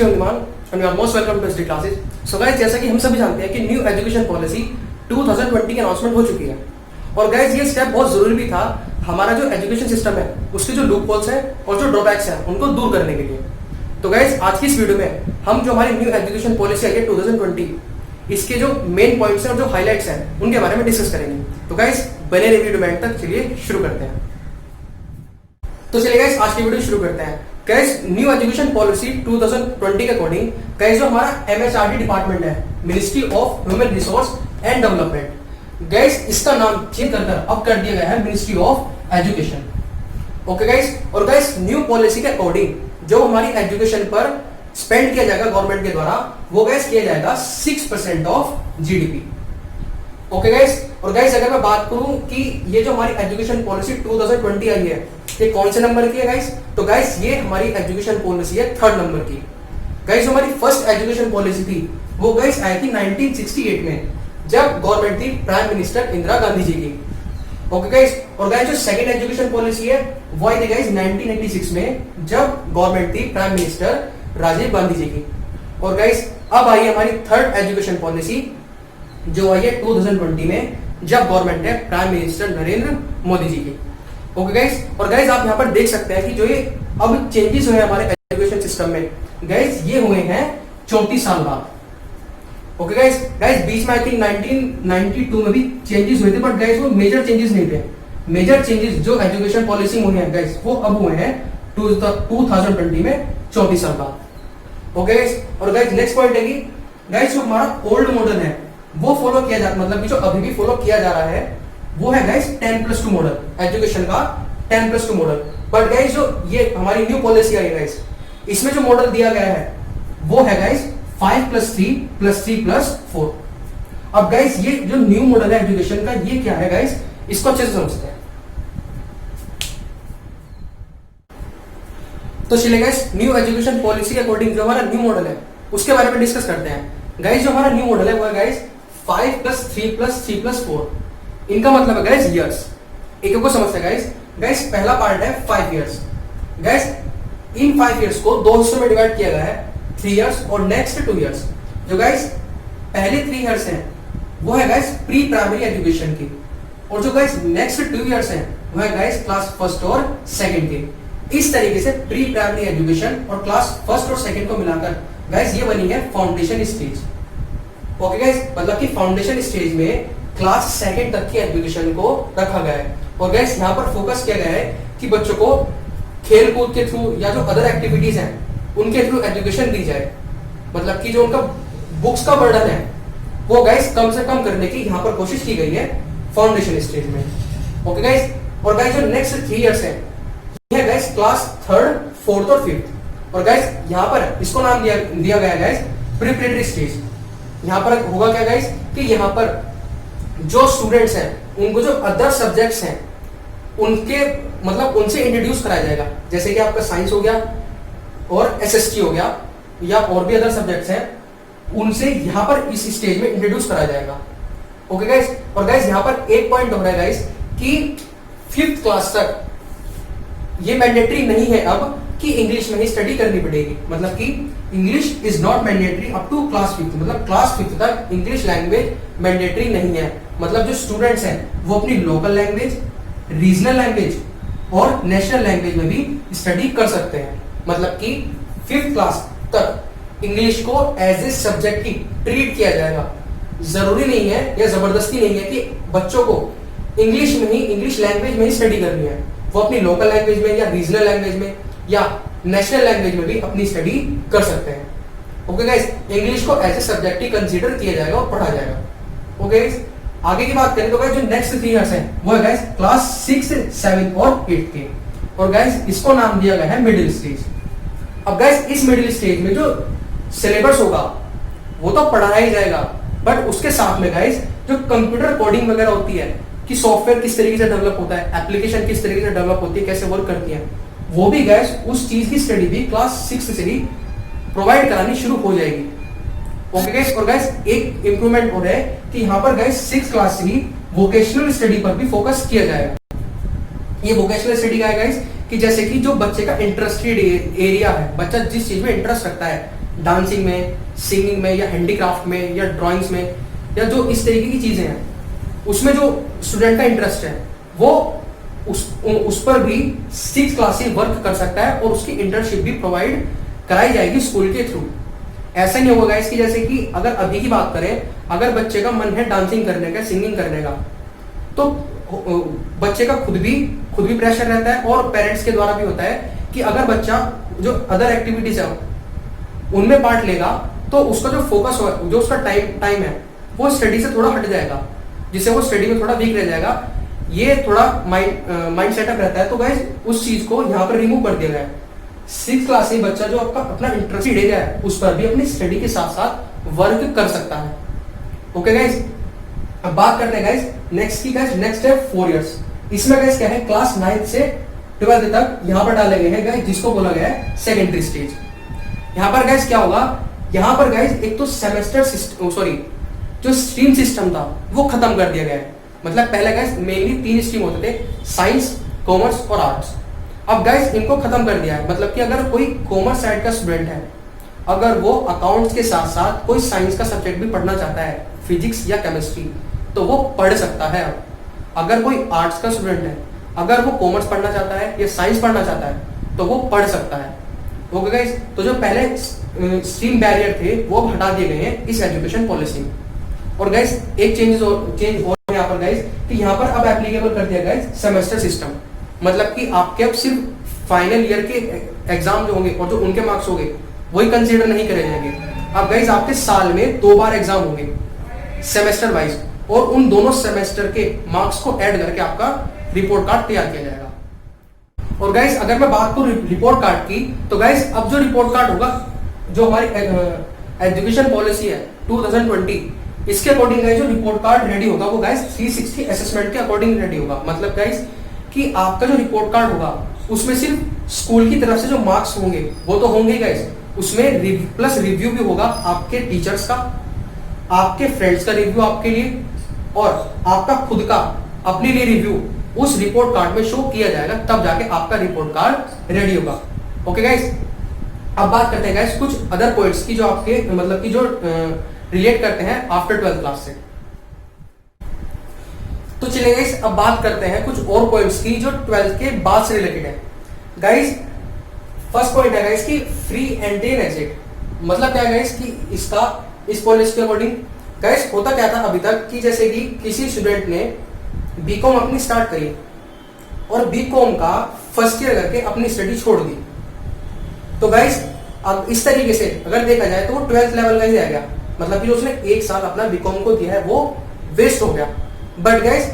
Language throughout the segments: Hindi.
Shivandiman and you are most welcome to SD classes. So guys, जैसा कि हम सभी जानते हैं कि न्यू एजुकेशन पॉलिसी 2020 की अनाउंसमेंट हो चुकी है और गाइस ये स्टेप बहुत जरूरी भी था हमारा जो एजुकेशन सिस्टम है उसके जो लूप होल्स हैं और जो ड्रॉबैक्स हैं उनको दूर करने के लिए। तो गाइस आज की इस वीडियो में हम जो हमारी न्यू एजुकेशन पॉलिसी आई है 2020 इसके जो मेन पॉइंट्स हैं और जो हाइलाइट्स हैं उनके बारे में डिस्कस करेंगे। तो गाइस बने रहिए वीडियो में एंड तक। चलिए शुरू करते हैं। तो चलिए गाइस आज की वीडियो शुरू करते हैं। गाइस न्यू एजुकेशन पॉलिसी 2020 के अकॉर्डिंग गाइस जो हमारा एमएचआरडी डिपार्टमेंट है, ministry of human resource and development, guys इसका नाम चेंज कर अब कर दिया गया है ministry of education. Okay guys, और गाइस न्यू पॉलिसी के अकॉर्डिंग जो हमारी एजुकेशन पर स्पेंड किया जाएगा गवर्नमेंट के द्वारा वो गाइस किया जाएगा 6% ऑफ जीडीपी। ओके गाइस, और गाइस अगर मैं बात करूं कि ये जो हमारी एजुकेशन पॉलिसी 2020 आई है ये कौन से नंबर की है गाइस, तो गाइस ये हमारी एजुकेशन पॉलिसी है 3rd नंबर की। गाइस हमारी फर्स्ट एजुकेशन पॉलिसी थी वो गाइस आई थी 1968 में जब गवर्नमेंट थी प्राइम मिनिस्टर इंदिरा गांधी जी की। ओके गाइस, और गाइस जो सेकंड एजुकेशन पॉलिसी है वो आई थी गाइस 1986 में जब गवर्नमेंट थी प्राइम मिनिस्टर राजीव गांधी जी की। और गाइस अब आई हमारी थर्ड एजुकेशन पॉलिसी जो आई है 2020 में जब गवर्नमेंट है प्राइम मिनिस्टर नरेंद्र मोदी जी की। ओके गाइस, और गाइस आप यहाँ पर देख सकते हैं कि जो ये अब चेंजेस हुए हमारे एजुकेशन सिस्टम में गाइस ये हुए हैं 34 साल बाद। ओके गाइस, बीच में आई थिंक 1992 में भी चेंजेस हुए थे बट गाइस वो मेजर चेंजेस नहीं थे। मेजर चेंजेस जो एजुकेशन पॉलिसी में हुए हैं गाइस वो अब हुए हैं 2020 में 34 साल बाद। ओके गाइस, और गाइस नेक्स्ट पॉइंट है कि गाइस जो हमारा ओल्ड मॉडल है वो फॉलो किया जा मतलब कि जो अभी भी फॉलो किया जा रहा है वो है गाइस 10+2 मॉडल, एजुकेशन का 10+2 मॉडल। बट गाइस जो ये हमारी न्यू पॉलिसी आई है गाइस इसमें जो मॉडल दिया गया है वो है गाइस 5+3+3+4। अब गाइस ये जो न्यू मॉडल है एजुकेशन का ये क्या है गाइस, इसको अच्छे से समझते हैं। तो चलिए गाइस न्यू एजुकेशन पॉलिसी के अकॉर्डिंग जो हमारा न्यू मॉडल है उसके बारे में डिस्कस करते हैं। गाइस जो हमारा न्यू मॉडल है वो है गाइस 5+3+3+4। इनका मतलब है गाइस इयर्स। एक को समझते हैं गाइस पहला पार्ट है 5 इयर्स। गाइस इन 5 इयर्स को दो हिस्सों में डिवाइड किया गया है, 3 इयर्स और नेक्स्ट 2 इयर्स। जो गाइस पहले 3 इयर्स हैं वो है गाइस प्री प्राइमरी एजुकेशन की और जो गाइस नेक्स्ट 2 इयर्स हैं वो है गाइस क्लास 1st और 2nd के। इस तरीके से प्री प्राइमरी एजुकेशन और क्लास 1st और 2nd को मिलाकर गाइस ये बनी है फाउंडेशन स्टेज। ओके गाइस, मतलब कि फाउंडेशन स्टेज में क्लास 2nd तक की एजुकेशन को रखा गया है। और गाइस यहाँ पर फोकस किया गया है कि बच्चों को खेल कूद के थ्रू या जो अदर एक्टिविटीज हैं उनके थ्रू एजुकेशन दी जाए। मतलब कि जो उनका बुक्स का बर्डन है वो गाइस कम से कम करने की यहाँ पर कोशिश की गई है फाउंडेशन स्टेज में। ओके गाइस, और गाइस जो नेक्स्ट 3 इयर्स है ये है गाइस क्लास 3rd, 4th और 5th। और गाइस यहाँ पर इसको नाम दिया गया गाइस प्रिपरेटरी स्टेज। यहाँ पर होगा क्या गाइस कि यहाँ पर जो स्टूडेंट्स हैं उनको जो अदर सब्जेक्ट्स हैं उनके मतलब उनसे इंट्रोड्यूस कराया जाएगा, जैसे कि आपका साइंस हो गया और एसएसटी हो गया या और भी अदर सब्जेक्ट्स हैं उनसे यहाँ पर इस स्टेज में इंट्रोड्यूस कराया जाएगा। ओके गाइस, और गाइस यहाँ पर एक पॉइंट हो रहा है गाइस कि 5th क्लास तक ये मैंडेटरी नहीं है अब कि इंग्लिश में ही स्टडी करनी पड़ेगी। मतलब कि English is not mandatory up to class 5th, मतलब क्लास 5th तक इंग्लिश लैंग्वेज मैंडेटरी नहीं है। मतलब जो स्टूडेंट्स हैं वो अपनी लोकल लैंग्वेज, रीजनल लैंग्वेज और नेशनल लैंग्वेज में भी स्टडी कर सकते हैं। मतलब कि 5th क्लास तक इंग्लिश को एज ए सब्जेक्ट ही ट्रीट किया जाएगा। जरूरी नहीं है या जबरदस्ती नहीं है कि बच्चों को इंग्लिश में ही, इंग्लिश लैंग्वेज में ही स्टडी करनी है। वो अपनी लोकल लैंग्वेज में या रीजनल लैंग्वेज में या नेशनल लैंग्वेज में भी अपनी स्टडी कर सकते हैं। ओके गाइस, इंग्लिश को एज ए सब्जेक्ट ही कंसीडर किया जाएगा और पढ़ा जाएगा। ओके गाइस, आगे की बात करें तो गाइस जो नेक्स्ट 3 इयर्स हैं वो है गाइस क्लास 6, 7 और 8 के। और गाइस इसको नाम दिया गया है मिडिल स्टेज। अब गाइस इस मिडिल स्टेज में जो सिलेबस होगा वो तो पढ़ाया ही जाएगा बट उसके साथ में गाइस जो कंप्यूटर कोडिंग वगैरह होती है कि सॉफ्टवेयर किस तरीके से डेवलप होता है, एप्लीकेशन किस तरीके से डेवलप होती है, कैसे वर्क करती है, वो भी गाइस उस चीज की स्टडी भी क्लास 6 से ही प्रोवाइड करानी शुरू हो जाएगी। ओके गाइस, और गाइस एक इंप्रूवमेंट हो रहा है कि यहाँ पर गाइस 6th क्लास से ही वोकेशनल स्टडी पर भी फोकस किया जाएगा। ये वोकेशनल स्टडी का है गाइस कि जैसे कि जो बच्चे का इंटरेस्टेड एरिया है, बच्चा जिस चीज में इंटरेस्ट रखता है डांसिंग में, सिंगिंग में, या हैंडीक्राफ्ट में, या ड्राइंग्स में, या जो इस तरीके की चीजें हैं, उसमें जो स्टूडेंट का इंटरेस्ट है वो उस पर भी 6 क्लास से वर्क कर सकता है, और उसकी इंटर्नशिप भी प्रोवाइड कराई जाएगी स्कूल के थ्रू। ऐसा नहीं होगा इसकी, जैसे कि अगर अभी की बात करें, अगर बच्चे का मन है डांसिंग करने का, सिंगिंग करने का, तो बच्चे का खुद भी प्रेशर रहता है, और पेरेंट्स के द्वारा भी होता है कि अगर बच्चा जो अदर एक्टिविटीज है उनमें पार्ट लेगा तो उसका जो फोकस हो, जो उसका टाइम है वो स्टडी से थोड़ा हट जाएगा, जिससे वो स्टडी में थोड़ा वीक रह जाएगा। ये थोड़ा माइंड सेटअप रहता है। तो गाइस उस चीज को यहाँ पर रिमूव कर दिया गया है। 6 क्लास से बच्चा जो आपका अपना इंटरेस्ट एरिया है उस पर भी अपनी स्टडी के साथ साथ वर्क कर सकता है। ओके गाइस, अब बात करते हैं गाइस नेक्स्ट की। गाइस नेक्स्ट है 4 इयर्स। इसमें गाइस क्या है, क्लास 9 से 12 तक यहाँ पर डाले गए हैं गाइस, जिसको बोला गया है सेकेंडरी स्टेज। यहाँ पर गाइस क्या होगा, यहाँ पर गाइस एक तो सेमेस्टर सिस्टम, सॉरी जो स्ट्रीम सिस्टम था वो खत्म कर दिया गया है। मतलब पहले गाइस मेनली 3 स्ट्रीम होते थे, साइंस, कॉमर्स और आर्ट्स। अब गाइस इनको खत्म कर दिया है। मतलब कि अगर कोई कॉमर्स साइड का स्टूडेंट है, अगर वो अकाउंट्स के साथ साथ कोई साइंस का सब्जेक्ट भी पढ़ना चाहता है, फिजिक्स या केमिस्ट्री, तो वो पढ़ सकता है। अगर कोई आर्ट्स का स्टूडेंट है, अगर वो कॉमर्स पढ़ना चाहता है या साइंस पढ़ना चाहता है, तो वो पढ़ सकता है। ओके गाइस, तो जो पहले स्ट्रीम बैरियर थे वो अब हटा दिए गए हैं इस एजुकेशन पॉलिसी में। और गाइस एक चेंज और यहाँ पर गाइस कि यहाँ पर अब एप्लीकेबल कर दिया गाइस सेमेस्टर सिस्टम। मतलब कि आपके अब सिर्फ फाइनल ईयर के एग्जाम जो होंगे और जो उनके मार्क्स होंगे वही कंसीडर नहीं करे जाएंगे। अब गाइस आपके साल में 2 बार एग्जाम होंगे सेमेस्टर वाइज, और उन दोनों सेमेस्टर के मार्क्स को ऐड करके आपका रिपोर्ट कार्ड तैयार किया जाएगा। और गाइस अगर मैं बात करूं रिपोर्ट कार्ड की, तो गाइस अब जो रिपोर्ट कार्ड होगा, जो हमारी एजुकेशन पॉलिसी है 2020, इसके अकॉर्डिंग गाइस जो रिपोर्ट कार्ड रेडी होगा वो गाइस 360 असेसमेंट के अकॉर्डिंग रेडी होगा। मतलब गाइस कि आपका जो रिपोर्ट कार्ड होगा उसमें सिर्फ स्कूल की तरफ से जो मार्क्स होंगे वो तो होंगे गाइस, उसमें प्लस रिव्यू भी होगा आपके टीचर्स का, आपके फ्रेंड्स का रिव्यू आपके लिए, और आपका खुद का अपने लिए रिव्यू उस रिपोर्ट कार्ड में शो किया जाएगा। तब जाके आपका रिपोर्ट कार्ड रेडी होगा। ओके गाइस, अब बात करते हैं गाइस कुछ अदर पॉइंट्स की जो आपके मतलब कि जो रिलेट करते हैं आफ्टर 12th क्लास से। तो चलिए गाइस अब बात करते हैं कुछ और पॉइंट्स की जो 12th के बाद से रिलेटेड है। गाइस फर्स्ट पॉइंट है गाइस कि फ्री एंट्री एंड एग्जिट। मतलब क्या है गाइस कि इसका इस पॉलिसी के अकॉर्डिंग गाइस होता क्या था अभी तक कि जैसे कि किसी स्टूडेंट ने बीकॉम अपनी स्टार्ट करी और बीकॉम का फर्स्ट ईयर करके अपनी स्टडी छोड़ दी, तो गाइस अब इस तरीके से अगर देखा जाए तो वो 12th लेवल का ही रह गया। मतलब कि जो उसने 1 साल अपना बीकॉम को दिया है वो वेस्ट हो गया। बट गाइस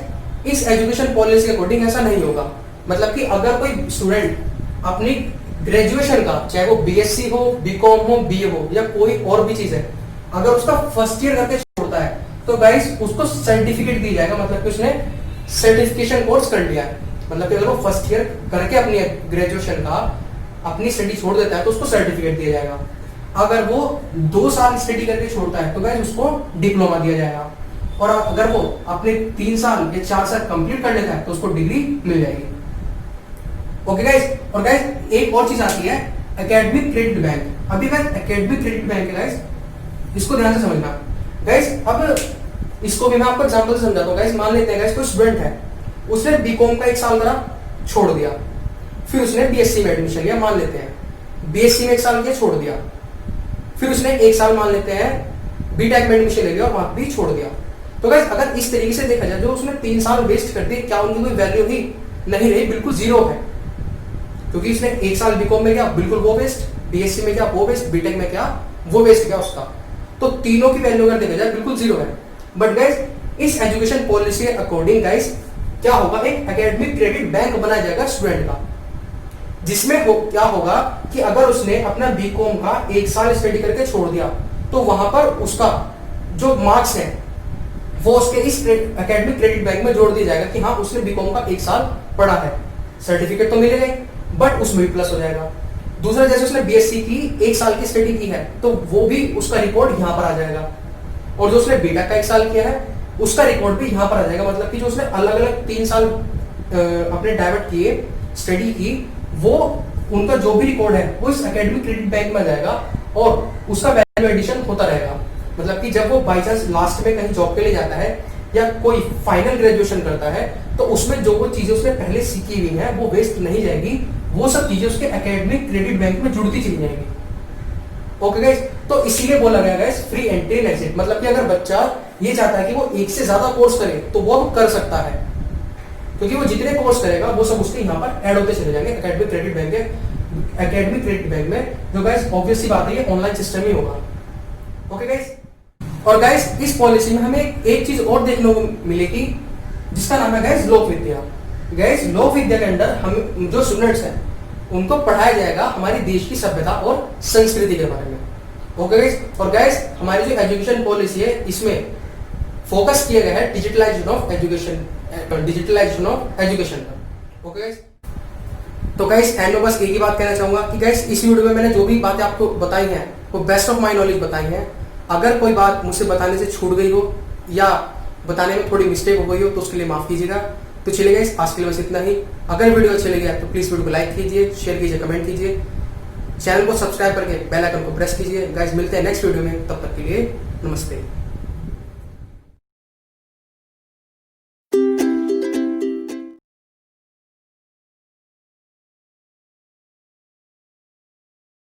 इस एजुकेशन पॉलिसी के अकॉर्डिंग ऐसा नहीं होगा। मतलब कि अगर कोई स्टूडेंट अपनी ग्रेजुएशन का, चाहे वो बीएससी हो, बीकॉम हो, बीए हो या कोई और भी चीज है, अगर उसका फर्स्ट ईयर करके छोड़ता है तो गाइस उसको सर्टिफिकेट दी जाएगा। मतलब कि उसने सर्टिफिकेशन कोर्स कर लिया है। मतलब कि अगर वो फर्स्ट ईयर करके अपनी ग्रेजुएशन का अपनी स्टडी छोड़ देता है तो उसको सर्टिफिकेट दिया जाएगा। अगर वो 2 साल स्टडी करके छोड़ता है तो गाइस उसको डिप्लोमा दिया जाएगा। और अगर वो अपने 3 साल या 4 साल कंप्लीट कर लेता है तो उसको डिग्री मिल जाएगी। ओके गाइस, और गाइस एक और चीज आती है एकेडमिक क्रेडिट बैंक। अभी गाइस एकेडमिक क्रेडिट बैंक है गाइस, इसको ध्यान से समझना गाइस। अब इसको भी मैं आपको एग्जांपल से समझाता हूं गाइस। मान लेते हैं गाइस कोई स्टूडेंट है, उसने बीकॉम का 1 साल करा, छोड़ दिया, फिर उसने बीएससी में एडमिशन लिया, मान लेते हैं बीएससी में 1 साल किया, छोड़ दिया, फिर उसने 1 साल मान लेते हैं बीटेक में एडमिशन ले लिया और वहां भी छोड़ दिया। तो गाइस अगर इस तरीके से देखा जाए जो उसने 3 साल वेस्ट कर दिए, क्या उनकी कोई वैल्यू ही नहीं रही? बिल्कुल जीरो है, क्योंकि इसने 1 साल बीकॉम में किया, बिल्कुल वो वेस्ट, बीएससी में क्या वो वेस्ट, बीटेक में क्या वो वेस्ट गया उसका। तो तीनों की वैल्यू अगर देखा जाए बिल्कुल जीरो है। बट गाइस इस एजुकेशन पॉलिसी के अकॉर्डिंग गाइस क्या होगा, एक एकेडमिक क्रेडिट बैंक बनाया जाएगा स्टूडेंट का, जिसमें क्या होगा कि अगर उसने अपना बीकॉम का 1 साल स्टडी करके छोड़ दिया तो वहां पर उसका जो मार्क्स है वो उसके इस एकेडमिक क्रेडिट बैंक में जोड़ दिया जाएगा कि हाँ उसने बीकॉम का 1 साल पढ़ा है। सर्टिफिकेट तो मिलेगा बट उसमें भी प्लस हो जाएगा। दूसरा, जैसे उसने बीएससी की 1 साल की स्टडी की है तो वो भी उसका रिकॉर्ड यहाँ पर आ जाएगा, और जो उसने बीटेक का 1 साल किया है उसका रिकॉर्ड भी यहाँ पर आ जाएगा। मतलब कि जो उसने अलग अलग 3 साल अपने डाइवर्ट किए स्टडी की, वो उनका जो भी रिकॉर्ड है वो इस एकेडमिक क्रेडिट बैंक में आ जाएगा। और उसका वैल्यू एडिशन होता रहेगा। मतलब कि जब वो बाई चांस लास्ट में कहीं जॉब के लिए जाता है या कोई फाइनल ग्रेजुएशन करता है तो उसमें जो वो चीजें उसने पहले सीखी हुई है वो वेस्ट नहीं जाएगी, वो सब चीजें उसके एकेडमिक क्रेडिट बैंक में जुड़ती चली जाएंगी। ओके गाइस, तो इसीलिए बोला गया guys free entry and exit. मतलब कि अगर बच्चा ये चाहता है कि वो एक से ज्यादा कोर्स करे तो वो कर सकता है, क्योंकि वो जितने कोर्स करेगा वो सब उसके यहाँ पर ऐड होते चले जाएंगे एकेडमिक क्रेडिट बैंक के एकेडमिक क्रेडिट बैंक में, जो गाइस ऑब्वियस सी बात है ये ऑनलाइन सिस्टम ही होगा। ओके गाइस, और गाइस इस पॉलिसी में हमें एक चीज और देखने को मिलेगी जिसका नाम है गाइस लोक विद्या। गाइस लोक विद्या के अंदर हम जो स्टूडेंट्स हैं उनको पढ़ाया जाएगा हमारी देश की सभ्यता और संस्कृति के बारे में। ओके गाइस, और गाइस हमारी जो एजुकेशन पॉलिसी है इसमें फोकस किया गया है डिजिटलाइजेशन ऑफ एजुकेशन पर। ओके गाइस, तो गाइस एंड में बस एक ही बात कहना चाहूंगा कि गाइस इस वीडियो में मैंने जो भी बातें आपको बताई हैं वो बेस्ट ऑफ माय नॉलेज बताई हैं। अगर कोई बात मुझसे बताने से छूट गई हो या बताने में थोड़ी मिस्टेक हो गई हो तो उसके लिए माफ कीजिएगा। तो चलिए गाइस आज के लिए बस इतना ही। अगर वीडियो अच्छा लगे तो प्लीज वीडियो को लाइक कीजिए, शेयर कीजिए, कमेंट कीजिए, चैनल को सब्सक्राइब करके बेल आइकन को प्रेस कीजिए। गाइस मिलते हैं नेक्स्ट वीडियो में, तब तक के लिए नमस्ते।